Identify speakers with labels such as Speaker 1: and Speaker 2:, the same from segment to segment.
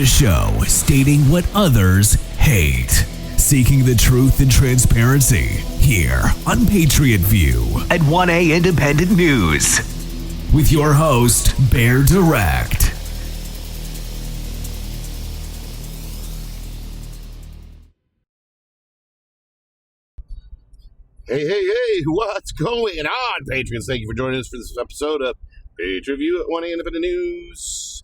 Speaker 1: a show stating what others hate. Seeking the truth and transparency here on Patriot View
Speaker 2: at 1A Independent News.
Speaker 1: With your host, Bear Direct.
Speaker 3: Hey, what's going on, Patriots? Thank you for joining us for this episode of Patriot View at 1A Independent News.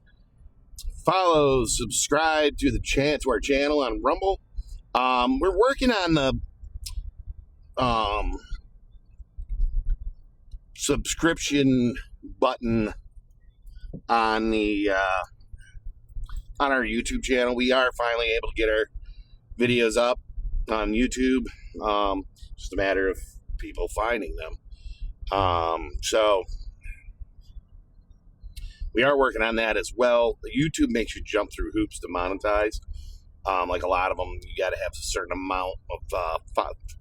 Speaker 3: Follow, subscribe to our channel on Rumble. We're working on the subscription button on our YouTube channel. We are finally able to get our videos up on YouTube. Just a matter of people finding them. So we are working on that as well. YouTube makes you jump through hoops to monetize. Like a lot of them, you got to have a certain amount of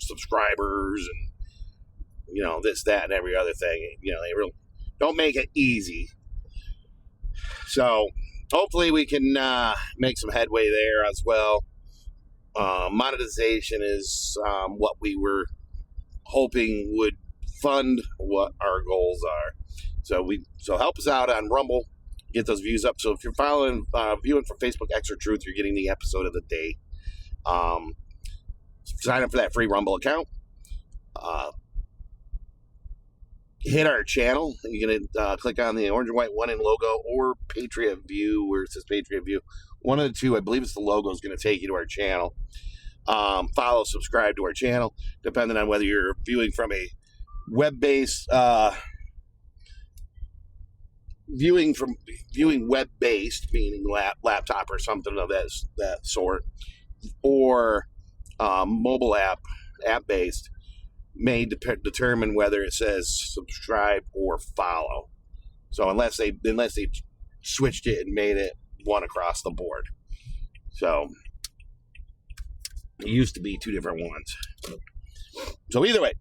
Speaker 3: subscribers and, this, that, and every other thing. They really don't make it easy. So hopefully we can make some headway there as well. Monetization is what we were hoping would fund what our goals are. So help us out on Rumble, get those views up. So if you're viewing from Facebook Extra Truth, you're getting the episode of the day. Sign up for that free Rumble account. Hit our channel. You're going to click on the orange and white 1 in logo or Patriot View where it says Patriot View. One of the two, I believe it's the logo, is going to take you to our channel. Follow, subscribe to our channel, depending on whether you're viewing from a web-based, viewing web-based, meaning laptop or something of that sort, or mobile app-based, may determine whether it says subscribe or follow. So unless they switched it and made it one across the board. So it used to be two different ones. So either way,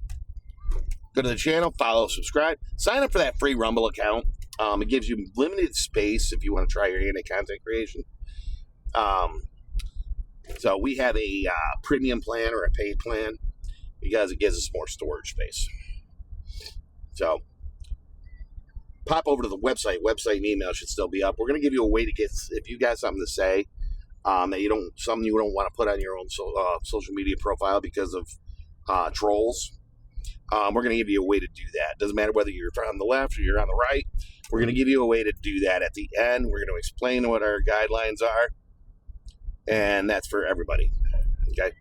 Speaker 3: go to the channel, follow, subscribe, sign up for that free Rumble account. It gives you limited space if you want to try your hand at content creation. So we have a premium plan or a paid plan because it gives us more storage space. So pop over to the website. Website and email should still be up. We're going to give you a way to get, if you got something to say, something you don't want to put on your own social media profile because of trolls. We're going to give you a way to do that. Doesn't matter whether you're on the left or you're on the right. We're going to give you a way to do that at the end. We're going to explain what our guidelines are, and that's for everybody. Okay,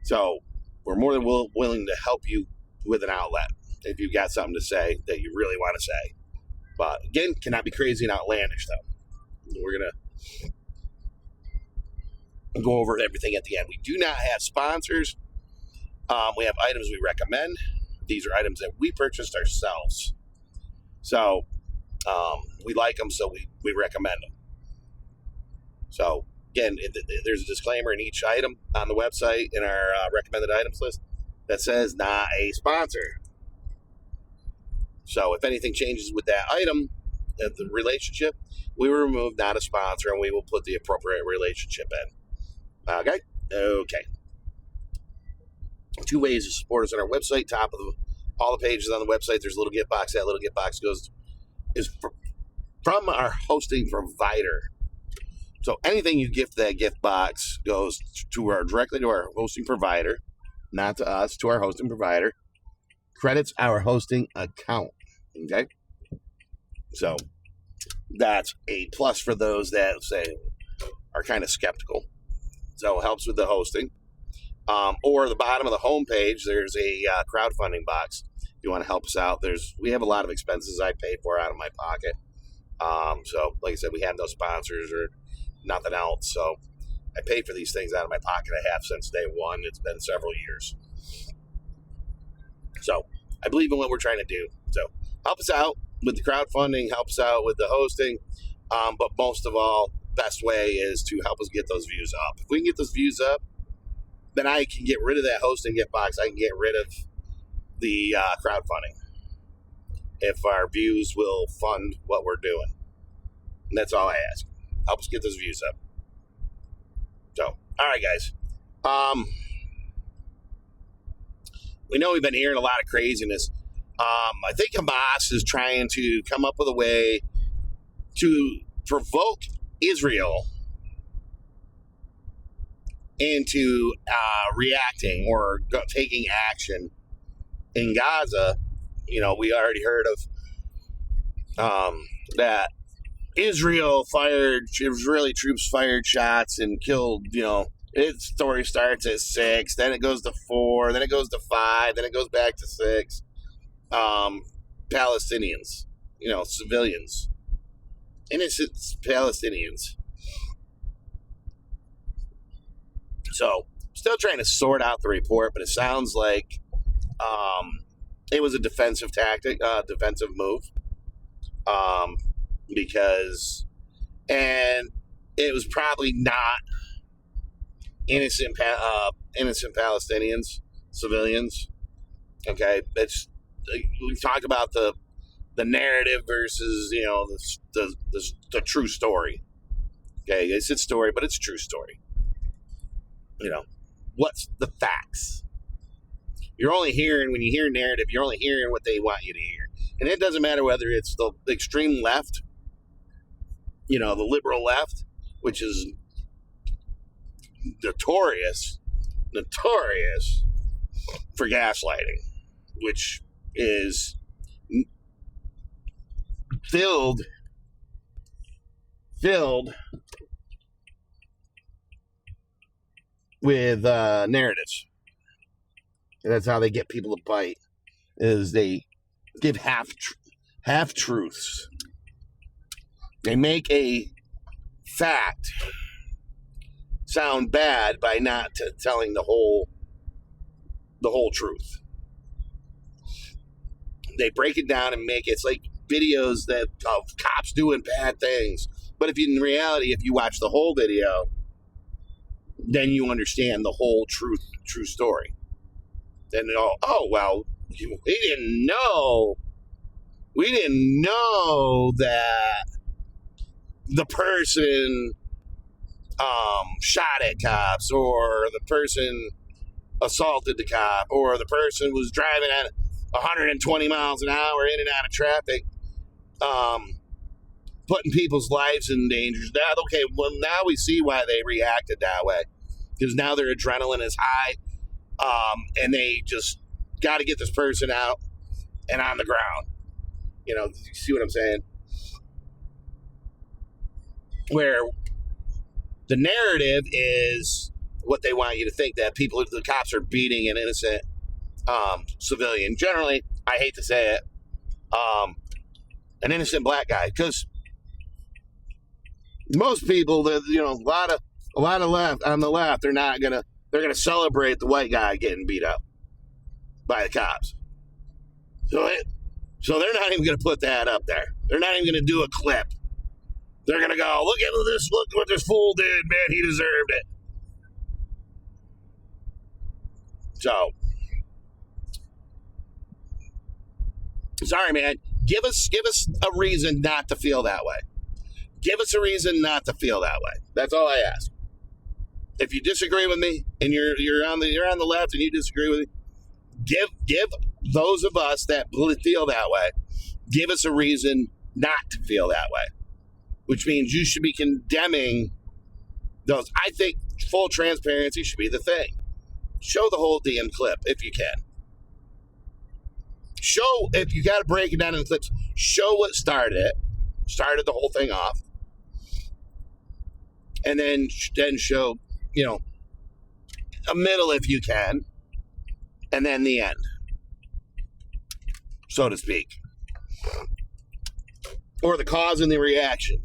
Speaker 3: so we're more than willing to help you with an outlet if you've got something to say that you really want to say. But again, cannot be crazy and outlandish, though. We're going to go over everything at the end. We do not have sponsors. We have items we recommend. These are items that we purchased ourselves. So we like them, so we recommend them. So again, there's a disclaimer in each item on the website in our recommended items list that says not a sponsor. So if anything changes with that item, the relationship, we will remove not a sponsor and we will put the appropriate relationship in. Okay. 2 ways to support us on our website. Top of all the pages on the website, there's a little gift box. That little gift box is from our hosting provider. So anything you gift that gift box goes directly to our hosting provider, not to us, to our hosting provider. Credits our hosting account. Okay? So that's a plus for those that say are kind of skeptical. So it helps with the hosting. Or the bottom of the homepage, there's a crowdfunding box. If you want to help us out, we have a lot of expenses I pay for out of my pocket. So like I said, we have no sponsors or nothing else. So I pay for these things out of my pocket. I have since day one. It's been several years. So I believe in what we're trying to do. So help us out with the crowdfunding, help us out with the hosting. But most of all, best way is to help us get those views up. If we can get those views up, then I can get rid of that hosting gift box. I can get rid of the crowdfunding if our views will fund what we're doing. And that's all I ask. Help us get those views up. So, all right, guys. We know we've been hearing a lot of craziness. I think Hamas is trying to come up with a way to provoke Israel into reacting or taking action in Gaza. We already heard of that Israeli troops fired shots and killed, its story starts at 6, then it goes to 4, then it goes to 5, then it goes back to 6. Palestinians, civilians, innocent Palestinians. So, still trying to sort out the report, but it sounds like it was a defensive tactic, defensive move. Because, and it was probably not innocent Palestinians, civilians. Okay, we've talked about the narrative versus the true story. Okay, it's a story, but it's a true story. What's the facts? You're only hearing, when you hear narrative, you're only hearing what they want you to hear. And it doesn't matter whether it's the extreme left, the liberal left, which is notorious for gaslighting, which is filled with narratives. And that's how they get people to bite, is they give half truths. They make a fact sound bad by not telling the whole truth. They break it down and make it's like videos of cops doing bad things. But in reality, if you watch the whole video, then you understand the whole true story. Then well, we didn't know that the person shot at cops, or the person assaulted the cop, or the person was driving at 120 miles an hour in and out of traffic, putting people's lives in danger. Now we see why they reacted that way, because now their adrenaline is high, and they just got to get this person out and on the ground. You see what I'm saying? Where the narrative is what they want you to think, that the cops are beating an innocent civilian. Generally, I hate to say it, an innocent black guy, because most people, a lot of left on the left, they're gonna celebrate the white guy getting beat up by the cops. So they're not even gonna put that up there. They're not even gonna do a clip. They're gonna go, look what this fool did, man. He deserved it. So, sorry, man. Give us a reason not to feel that way. Give us a reason not to feel that way. That's all I ask. If you disagree with me and you're on the left and you disagree with me, give those of us that feel that way, give us a reason not to feel that way. Which means you should be condemning those. I think full transparency should be the thing. Show the whole damn clip if you can. Show, if you got to break it down in clips, show what started the whole thing off. And then show, a middle if you can. And then the end, so to speak. Or the cause and the reaction.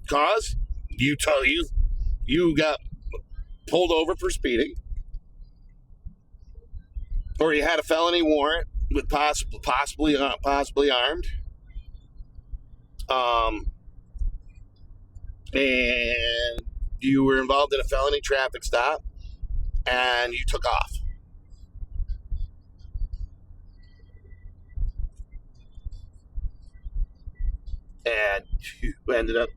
Speaker 3: Cause, you got pulled over for speeding, or you had a felony warrant with possibly armed, and you were involved in a felony traffic stop, and you took off. and you ended up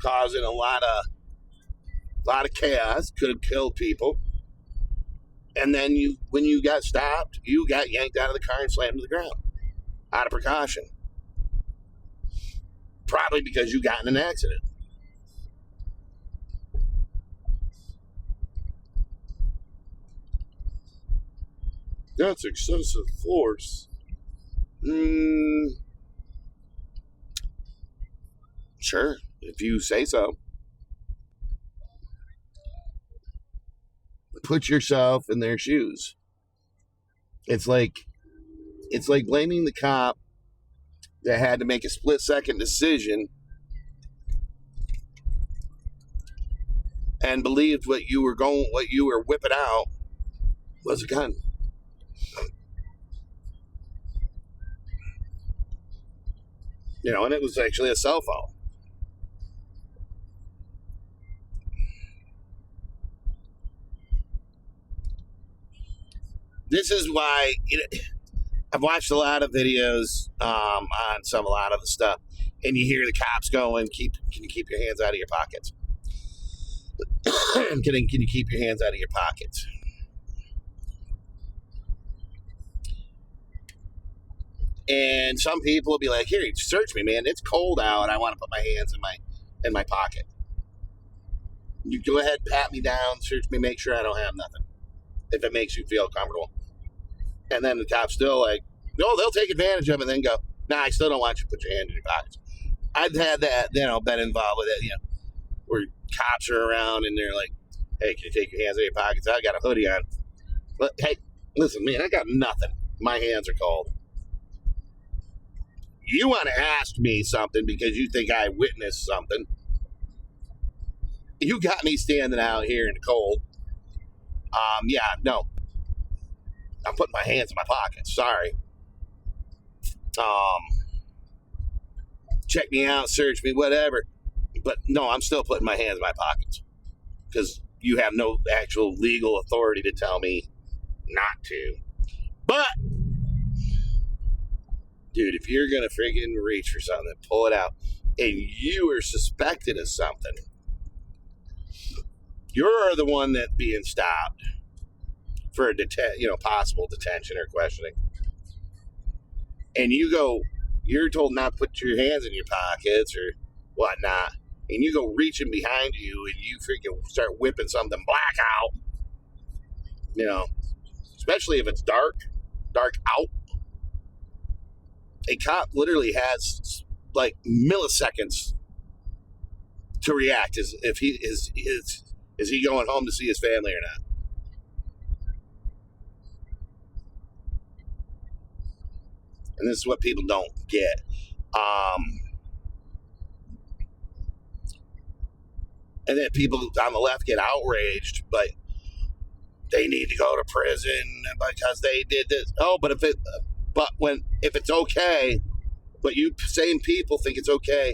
Speaker 3: causing a lot of chaos. Could have killed people. And then when you got stopped, you got yanked out of the car and slammed to the ground out of precaution. Probably because you got in an accident. That's excessive force. Sure, if you say so. Put yourself in their shoes. It's like blaming the cop that had to make a split-second decision and believed what you were whipping out was a gun. And it was actually a cell phone. This is why I've watched a lot of videos on a lot of the stuff, and you hear the cops going, "Can you keep your hands out of your pockets? Can you keep your hands out of your pockets?" And some people will be like, "Here, search me, man. It's cold out. I want to put my hands in my pocket. You go ahead, pat me down, search me, make sure I don't have nothing. If it makes you feel comfortable." And then the cop's still like, "No, they'll take advantage of it," and then go, "Nah, I still don't want you to put your hand in your pockets." I've had that, been involved with it, where cops are around and they're like, "Hey, can you take your hands in your pockets? I got a hoodie on." But hey, listen, man, I got nothing. My hands are cold. You want to ask me something because you think I witnessed something. You got me standing out here in the cold. No. I'm putting my hands in my pockets. Sorry. Check me out, search me, whatever. But no, I'm still putting my hands in my pockets because you have no actual legal authority to tell me not to. But, dude, if you're going to freaking reach for something, pull it out, and you are suspected of something, you're the one that's being stopped for a possible detention or questioning. And you're told not to put your hands in your pockets or whatnot, and you go reaching behind you and you freaking start whipping something black out, especially if it's dark out. A cop literally has like milliseconds to react as if he is he going home to see his family or not. And this is what people don't get. And then people on the left get outraged, but they need to go to prison because they did this. Oh, but if it's okay, but you same people think it's okay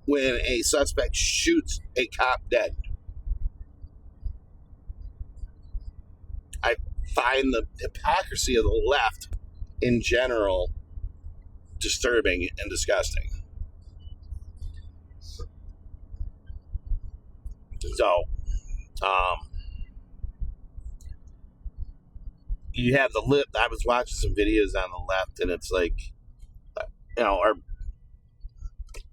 Speaker 3: when a suspect shoots a cop dead. I find the hypocrisy of the left in general disturbing and disgusting. So, you have the lip. I was watching some videos on the left, and it's like, or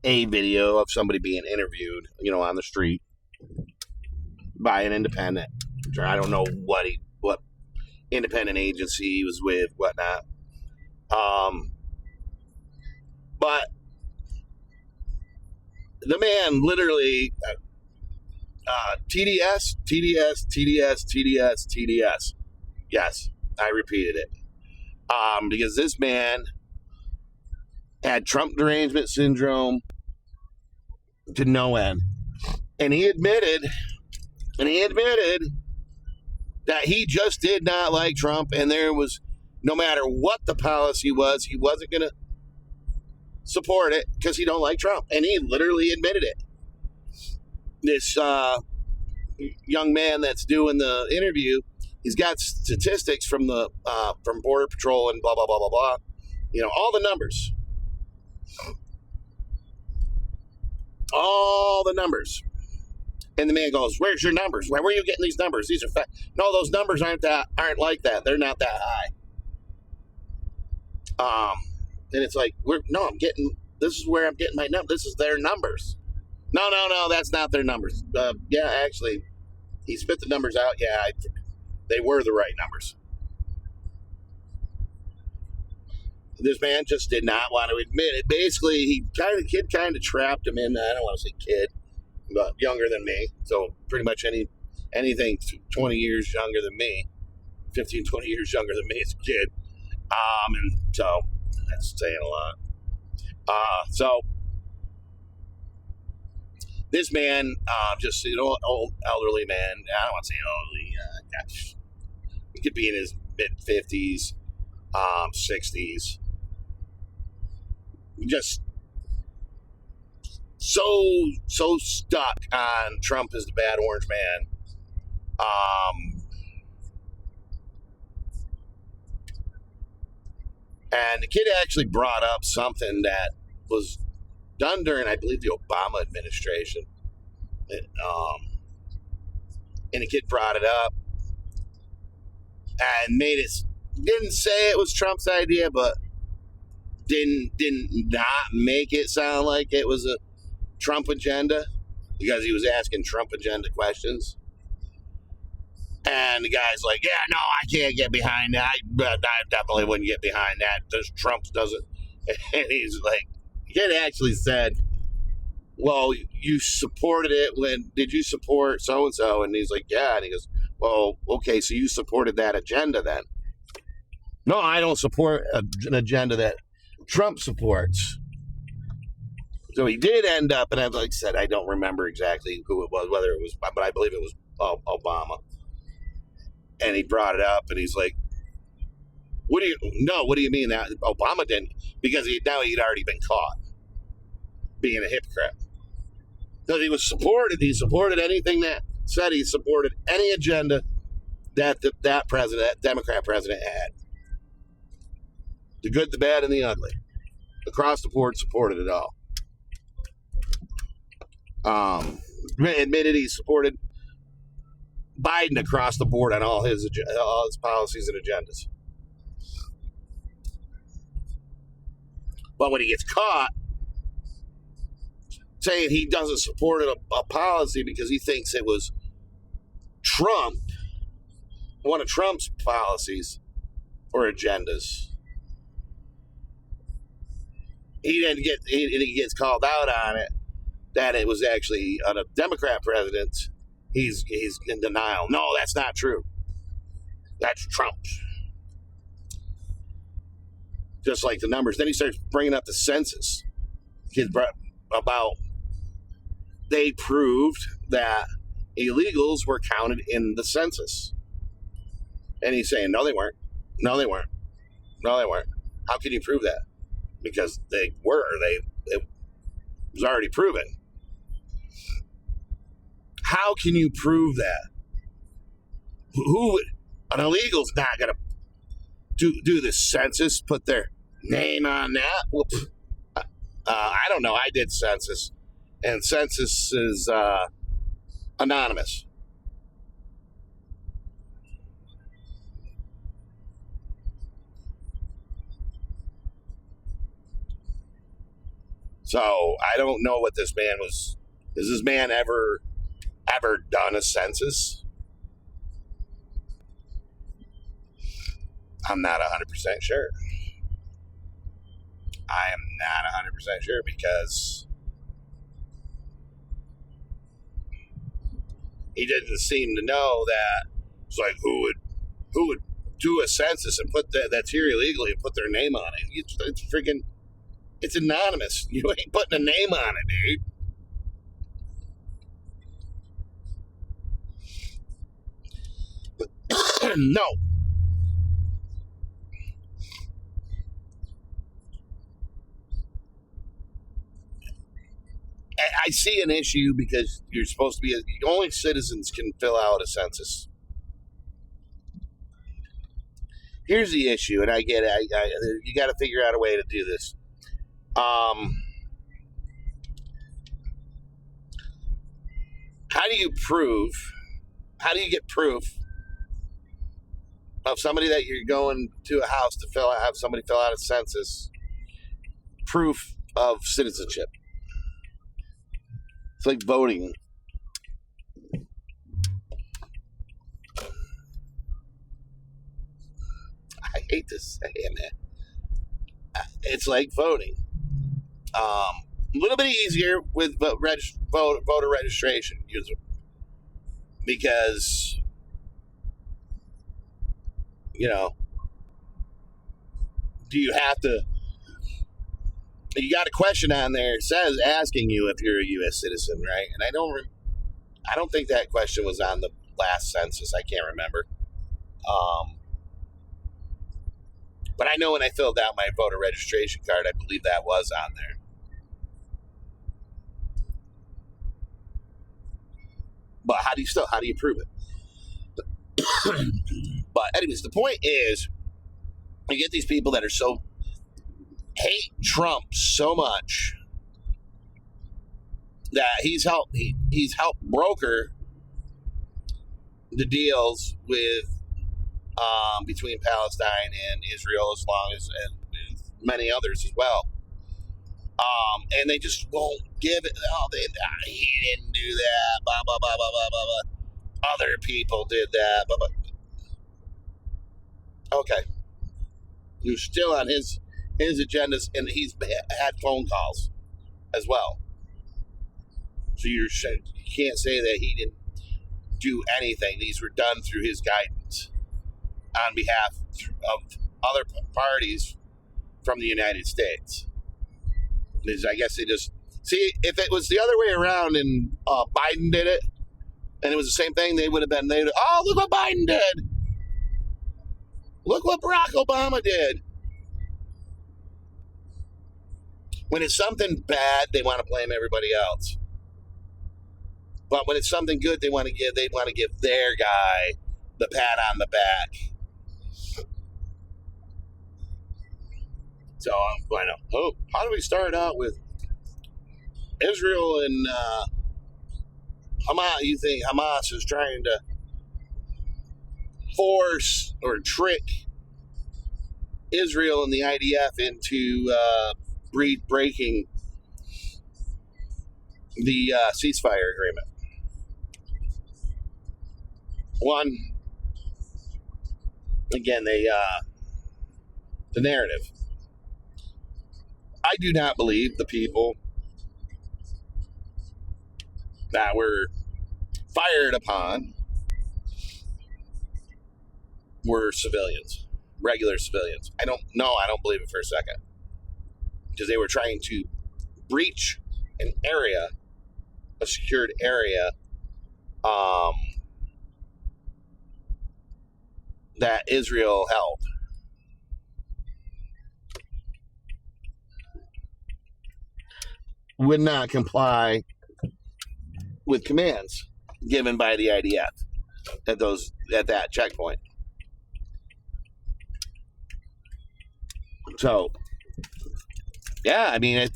Speaker 3: a video of somebody being interviewed, on the street by an independent. I don't know what independent agency he was with, whatnot. But the man literally, TDS. Yes, I repeated it. Because this man had Trump derangement syndrome to no end. And he admitted that he just did not like Trump, and there was, no matter what the policy was, he wasn't going to support it because he don't like Trump. And he literally admitted it. This young man that's doing the interview, he's got statistics from the from Border Patrol and blah, blah, blah, blah, blah. All the numbers. all the numbers. And the man goes, "Where's your numbers? Where are you getting these numbers? These are no, those numbers aren't like that. They're not that high." And it's like, this is where I'm getting my numbers. This is their numbers. No, that's not their numbers. Yeah, actually, he spit the numbers out. Yeah, they were the right numbers. This man just did not want to admit it. Basically, kid kind of trapped him in. I don't want to say kid, but younger than me. So pretty much anything 20 years younger than me, 15, 20 years younger than me is a kid. And so that's saying a lot. So this man, just an old elderly man. I don't want to say elderly. He could be in his mid 50s, 60s. Just so stuck on Trump as the bad orange man. And the kid actually brought up something that was done during, I believe, the Obama administration. And the kid brought it up and didn't say it was Trump's idea, but didn't not make it sound like it was a Trump agenda, because he was asking Trump agenda questions. And the guy's like, "Yeah, no, I can't get behind that. I definitely wouldn't get behind that. Trump doesn't." And he's like, the kid actually said, "Well, you supported it did you support so-and-so?" And he's like, "Yeah." And he goes, "Well, okay, so you supported that agenda then?" "No, I don't support an agenda that Trump supports." So he did end up, and like I said, I don't remember exactly who it was, whether it was, but I believe it was Obama. And he brought it up, and he's like, what do you mean that Obama didn't?" Because he'd already been caught being a hypocrite. Because he supported anything that said he supported any agenda that that Democrat president had. The good, the bad, and the ugly. Across the board, supported it all. Admitted he supported Biden across the board on all his policies and agendas. But when he gets caught saying he doesn't support a policy because he thinks it was Trump, one of Trump's policies or agendas, he gets called out on it, that it was actually a Democrat president. He's in denial. "No, that's not true. That's Trump." Just like the numbers. Then he starts bringing up the census. They proved that illegals were counted in the census. And he's saying, "No, they weren't. No, they weren't. No, they weren't." How can you prove that? Because they were. It was already proven. How can you prove that? An illegal's not going to do the census, put their name on that? Well, I don't know. I did census, and census is anonymous. So I don't know what this man was. Has this man ever done a census? I'm not 100% sure. I am not 100% sure, because he didn't seem to know that. It's like, who would do a census and put that's here illegally and put their name on it? It's anonymous. You ain't putting a name on it, dude. No. I see an issue, because you're supposed to be only citizens can fill out a census. Here's the issue, and I get it. You got to figure out a way to do this. How do you get proof of somebody that you're going to a house to have somebody fill out a census, proof of citizenship? It's like voting. I hate this saying it. It's like voting. A little bit easier with voter registration because, do you have to? You got a question on there. It says asking you if you're a U.S. citizen, right? And I don't think that question was on the last census. I can't remember. But I know when I filled out my voter registration card, I believe that was on there. But how do you prove it? But anyways, the point is, you get these people that are hate Trump so much that he's helped broker the deals with between Palestine and Israel, as long as and many others as well. And they just won't give it. He didn't do that. Blah blah blah blah blah blah blah. Other people did that. Blah, blah. Okay, you're still on his agendas, and he's had phone calls as well. So you can't say that he didn't do anything. These were done through his guidance on behalf of other parties from the United States. I guess they just see, if it was the other way around and Biden did it, and it was the same thing, look what Biden did. Look what Barack Obama did. When it's something bad, they want to blame everybody else. But when it's something good, they want to give their guy the pat on the back. So I know. Oh, how do we start out with Israel and Hamas? You think Hamas is trying to force or trick Israel and the IDF into breaking the ceasefire agreement? One, again, the narrative. I do not believe the people that were fired upon were civilians, regular civilians. I don't believe it for a second. Because they were trying to breach an area, a secured area, that Israel held. Would not comply with commands given by the IDF at that checkpoint. So, yeah, I mean, at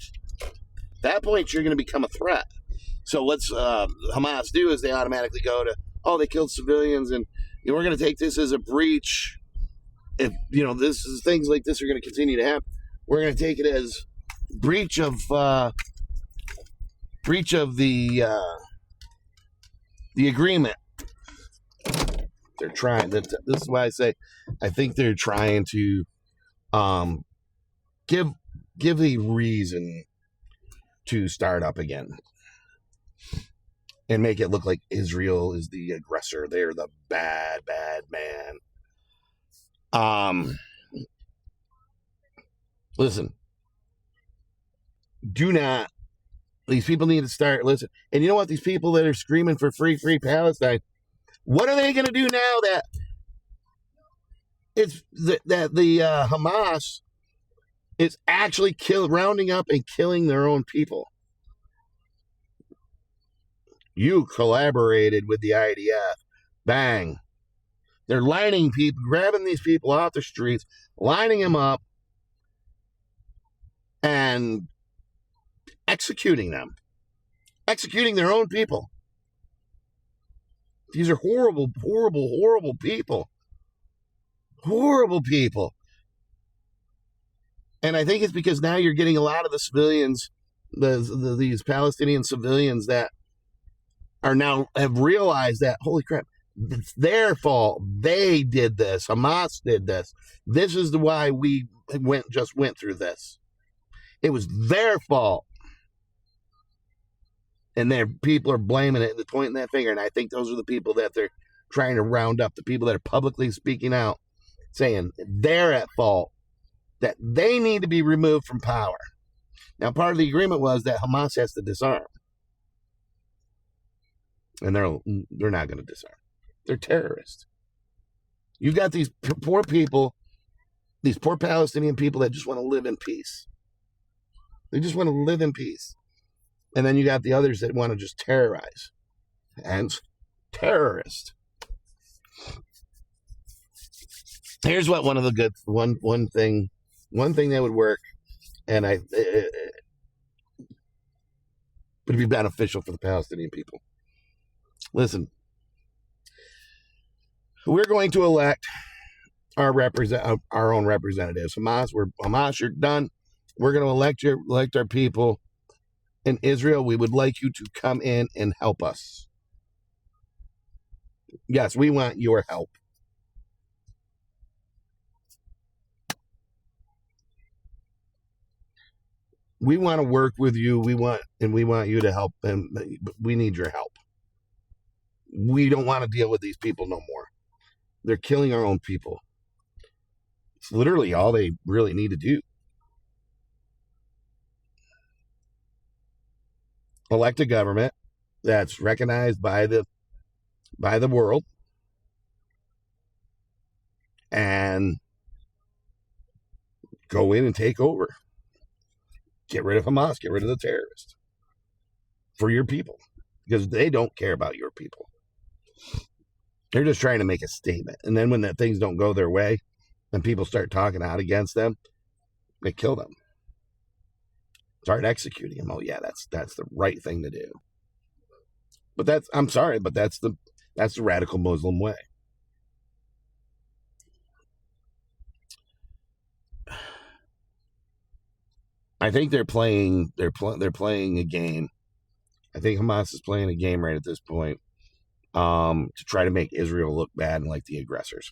Speaker 3: that point, you're going to become a threat. So what's Hamas do is they automatically go to, they killed civilians, and we're going to take this as a breach. If things like this are going to continue to happen, we're going to take it as breach of the agreement. They're trying. This is why I say I think they're trying to give the reason to start up again and make it look like Israel is the aggressor. They're the bad man. Listen, these people need to start listening. And you know what? These people that are screaming for free Palestine, what are they going to do now that the Hamas is actually rounding up and killing their own people? You collaborated with the IDF. Bang. They're grabbing these people off the streets, lining them up, and executing them. Executing their own people. These are horrible, horrible, horrible people. Horrible people. And I think it's because now you're getting a lot of the civilians, these Palestinian civilians that are now have realized that, holy crap, it's their fault. They did this. Hamas did this. This is why we went through this. It was their fault. And their people are blaming it and pointing that finger. And I think those are the people that they're trying to round up, the people that are publicly speaking out, saying they're at fault, that they need to be removed from power. Now, part of the agreement was that Hamas has to disarm. And they're not going to disarm. They're terrorists. You've got these poor people, these poor Palestinian people that just want to live in peace. They just want to live in peace. And then you got the others that want to just terrorize. Hence, terrorist. Here's what one of the good one thing that would work, and would be beneficial for the Palestinian people. Listen, we're going to elect our own representatives. Hamas, you're done. We're going to elect our people. In Israel, we would like you to come in and help us. Yes, we want your help. We want to work with you. We want you to help, and we need your help. We don't want to deal with these people no more. They're killing our own people. It's literally all they really need to do. Elect a government that's recognized by the world, and go in and take over. Get rid of Hamas, get rid of the terrorists for your people, because they don't care about your people. They're just trying to make a statement. And then when things don't go their way and people start talking out against them, they kill them. Start executing them. Oh yeah, that's the right thing to do. But that's the radical Muslim way. I think they're playing a game. I think Hamas is playing a game right at this point, to try to make Israel look bad and like the aggressors.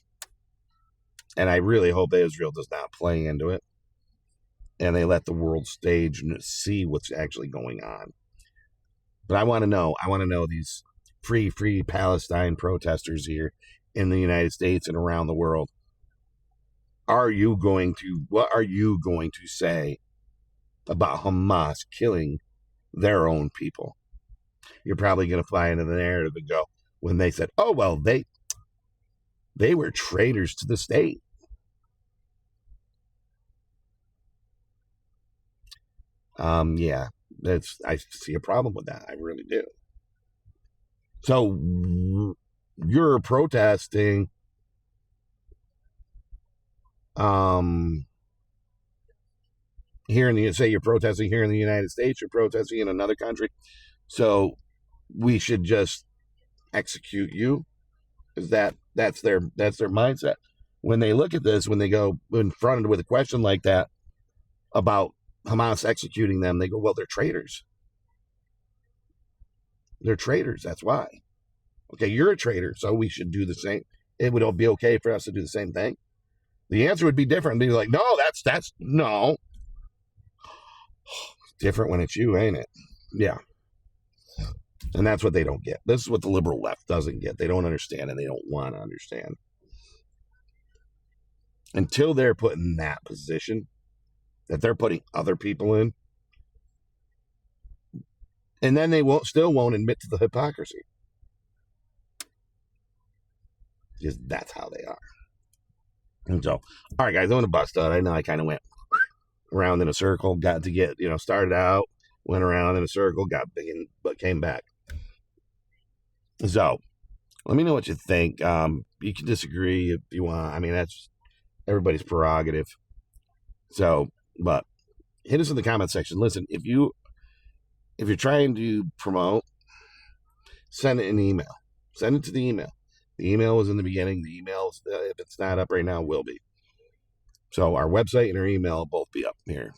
Speaker 3: And I really hope that Israel does not play into it, and they let the world stage and see what's actually going on. But I want to know these free Palestine protesters here in the United States and around the world. What are you going to say about Hamas killing their own people? You're probably going to fly into the narrative and go, when they said, oh, well, they were traitors to the state. Yeah, I see a problem with that. I really do. So you're protesting, you're protesting here in the United States, you're protesting in another country, so we should just execute you. Is that's their mindset when they look at this? When they go confronted with a question like that about Hamas executing them, they go, well, they're traitors. They're traitors. That's why. Okay, you're a traitor, so we should do the same. It would be okay for us to do the same thing. The answer would be different. Be like, no, that's no. It's different when it's you, ain't it? Yeah. And that's what they don't get. This is what the liberal left doesn't get. They don't understand, and they don't want to understand. Until they're put in that position that they're putting other people in, and then they still won't admit to the hypocrisy. Because that's how they are. And so, all right, guys, I'm going to bust out. I know I kind of went around in a circle, got to get, started out, went around in a circle, got big, but came back. So, let me know what you think. You can disagree if you want. I mean, that's everybody's prerogative. So, but hit us in the comment section. Listen, if you're trying to promote, send an email. Send it to the email. The email was in the beginning. The email, if it's not up right now, will be. So our website and our email will both be up here.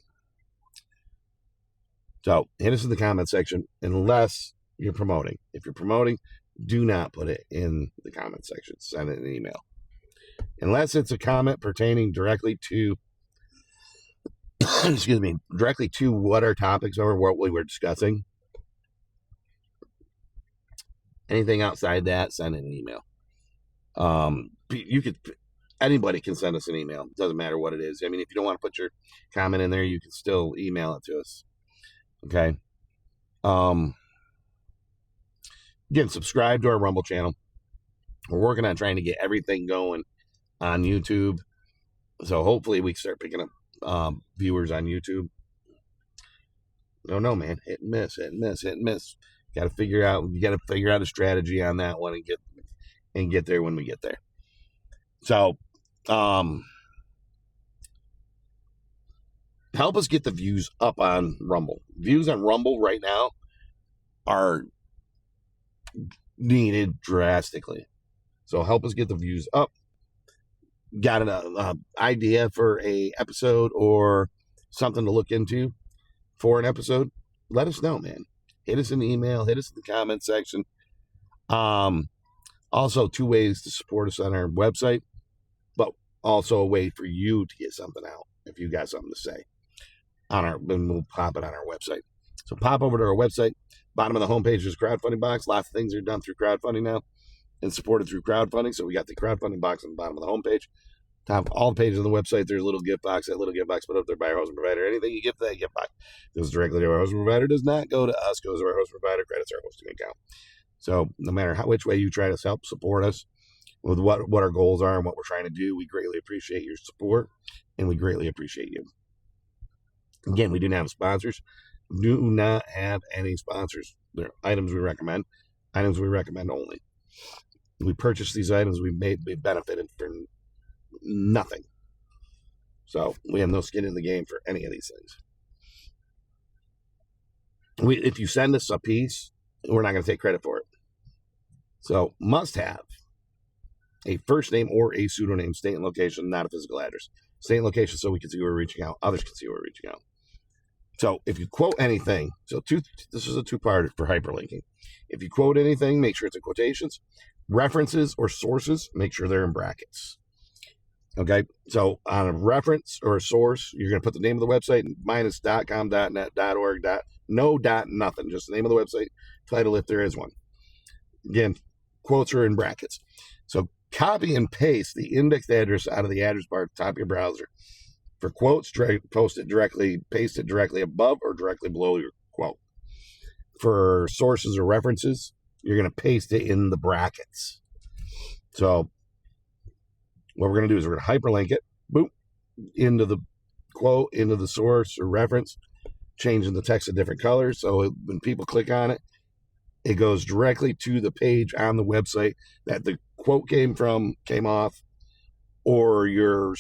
Speaker 3: So hit us in the comment section unless you're promoting. If you're promoting, do not put it in the comment section. Send it in an email. Unless it's a comment pertaining directly to, excuse me, directly to what our topics are, what we were discussing. Anything outside that, send it an email. Anybody can send us an email. It doesn't matter what it is. I mean, if you don't want to put your comment in there, you can still email it to us. Okay. Again, subscribe to our Rumble channel. We're working on trying to get everything going on YouTube. So hopefully we start picking up viewers on YouTube. No, man. Hit and miss. You got to figure out a strategy on that one and get there when we get there. So, help us get the views up on Rumble. Views on Rumble right now are needed drastically. So help us get the views up. Got an idea for a episode or something to look into for an episode? Let us know, man. Hit us in the email. Hit us in the comment section. Also, 2 ways to support us on our website, but also a way for you to get something out if you got something to say. Then we'll pop it on our website. So pop over to our website. Bottom of the homepage is a crowdfunding box. Lots of things are done through crowdfunding now and supported through crowdfunding. So we got the crowdfunding box on the bottom of the homepage. Top all the pages on the website, there's a little gift box. That little gift box put up there by our hosting provider. Anything you give to that gift box goes directly to our hosting provider. Does not go to us. Goes to our hosting provider. Credits our hosting account. So no matter which way you try to help support us with what our goals are and what we're trying to do, we greatly appreciate your support and we greatly appreciate you. Again, we do not have sponsors. Do not have any sponsors. They're items we recommend only. We purchased these items. We benefited for nothing. So we have no skin in the game for any of these things. If you send us a piece, we're not going to take credit for it. So must have a first name or a pseudonym, state and location, not a physical address. State and location so we can see who we're reaching out. Others can see who we're reaching out. So if you quote anything, this is a 2-part for hyperlinking. If you quote anything, make sure it's in quotations. References or sources, make sure they're in brackets. Okay, so on a reference or a source, you're going to put the name of the website, minus .com, .net, .org, no dot nothing, just the name of the website, title if there is one. Again, quotes are in brackets. So copy and paste the indexed address out of the address bar at the top of your browser. For quotes, paste it directly above or directly below your quote. For sources or references, you're going to paste it in the brackets. So what we're going to do is we're going to hyperlink it, boom, into the quote, into the source or reference, changing the text to different colors. So when people click on it, it goes directly to the page on the website that the quote came off, or you're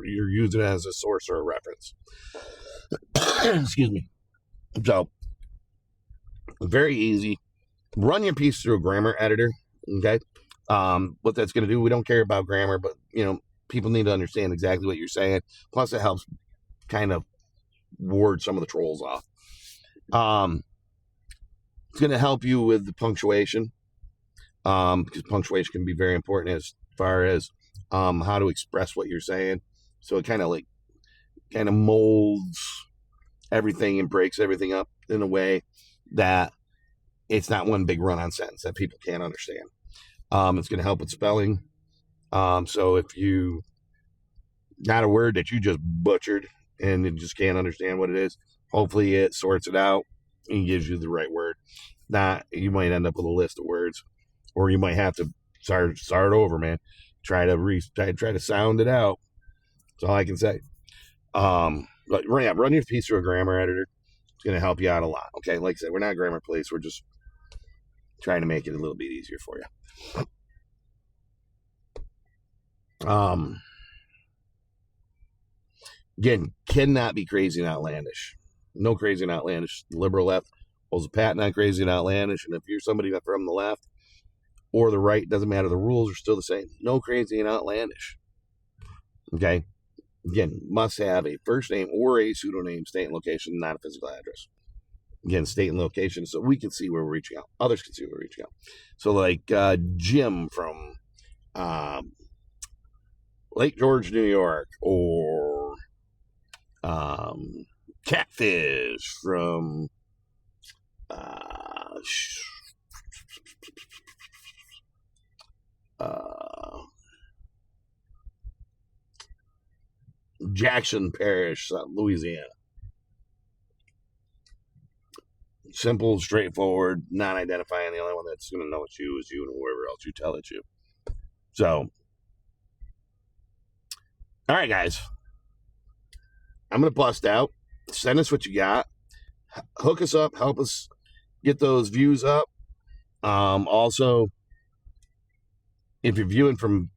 Speaker 3: using it as a source or a reference. Excuse me. So very easy. Run your piece through a grammar editor. Okay. What that's going to do, we don't care about grammar, but people need to understand exactly what you're saying. Plus it helps kind of ward some of the trolls off. It's going to help you with the punctuation, because punctuation can be very important as far as how to express what you're saying. So it kind of molds everything and breaks everything up in a way that it's not one big run-on sentence that people can't understand. It's going to help with spelling. So if you got a word that you just butchered and you just can't understand what it is, hopefully it sorts it out and gives you the right word. You might end up with a list of words, or you might have to start over, man. Try to sound it out. That's all I can say. But run your piece through a grammar editor. It's going to help you out a lot. Okay, like I said, we're not grammar police. We're just trying to make it a little bit easier for you. Again, cannot be crazy and outlandish. No crazy and outlandish. The liberal left holds a patent on crazy and outlandish. And if you're somebody from the left, or the right, doesn't matter. The rules are still the same. No crazy and outlandish. Okay? Again, must have a first name or a pseudonym, state and location, not a physical address. Again, state and location, so we can see where we're reaching out. Others can see where we're reaching out. So like Jim from Lake George, New York, or Catfish from Jackson Parish, Louisiana. Simple, straightforward, non-identifying. The only one that's going to know it's you is you, and whoever else you tell it's you. So, all right, guys. I'm going to bust out. Send us what you got. Hook us up. Help us get those views up. Also, if you're viewing from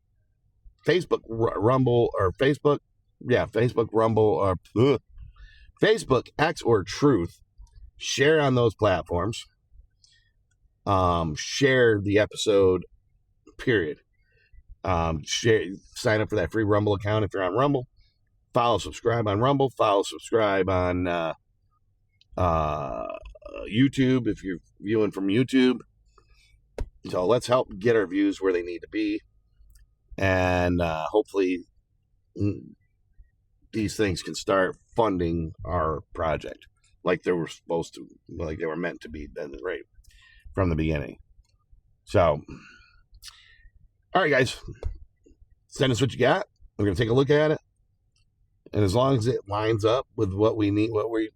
Speaker 3: Facebook, Rumble, or Facebook, Rumble, or Facebook, X, or Truth, share on those platforms. Share the episode, period. Sign up for that free Rumble account if you're on Rumble. Follow, subscribe on Rumble. Follow, subscribe on YouTube if you're viewing from YouTube. So let's help get our views where they need to be. And hopefully these things can start funding our project like they were supposed to, like they were meant to be right from the beginning. So, all right, guys, send us what you got. We're going to take a look at it. And as long as it lines up with what we need, and what we're,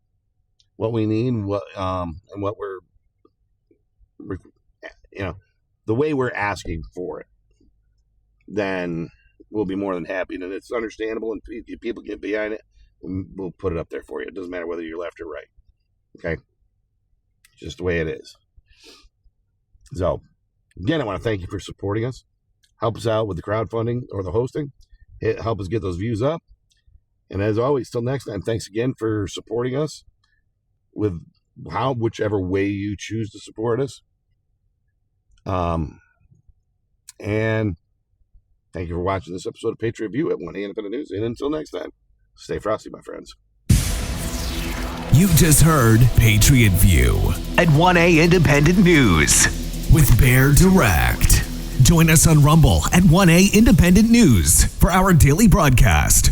Speaker 3: the way we're asking for it, then we'll be more than happy. And it's understandable, and if people get behind it, we'll put it up there for you. It doesn't matter whether you're left or right. Okay? Just the way it is. So, again, I want to thank you for supporting us. Help us out with the crowdfunding or the hosting. Help us get those views up. And as always, till next time, thanks again for supporting us with whichever way you choose to support us. And thank you for watching this episode of Patriot View at 1A Independent News. And until next time, stay frosty, my friends.
Speaker 1: You just heard Patriot View
Speaker 2: at 1A Independent News
Speaker 1: with Bear Direct. Join us on Rumble at 1A Independent News for our daily broadcast.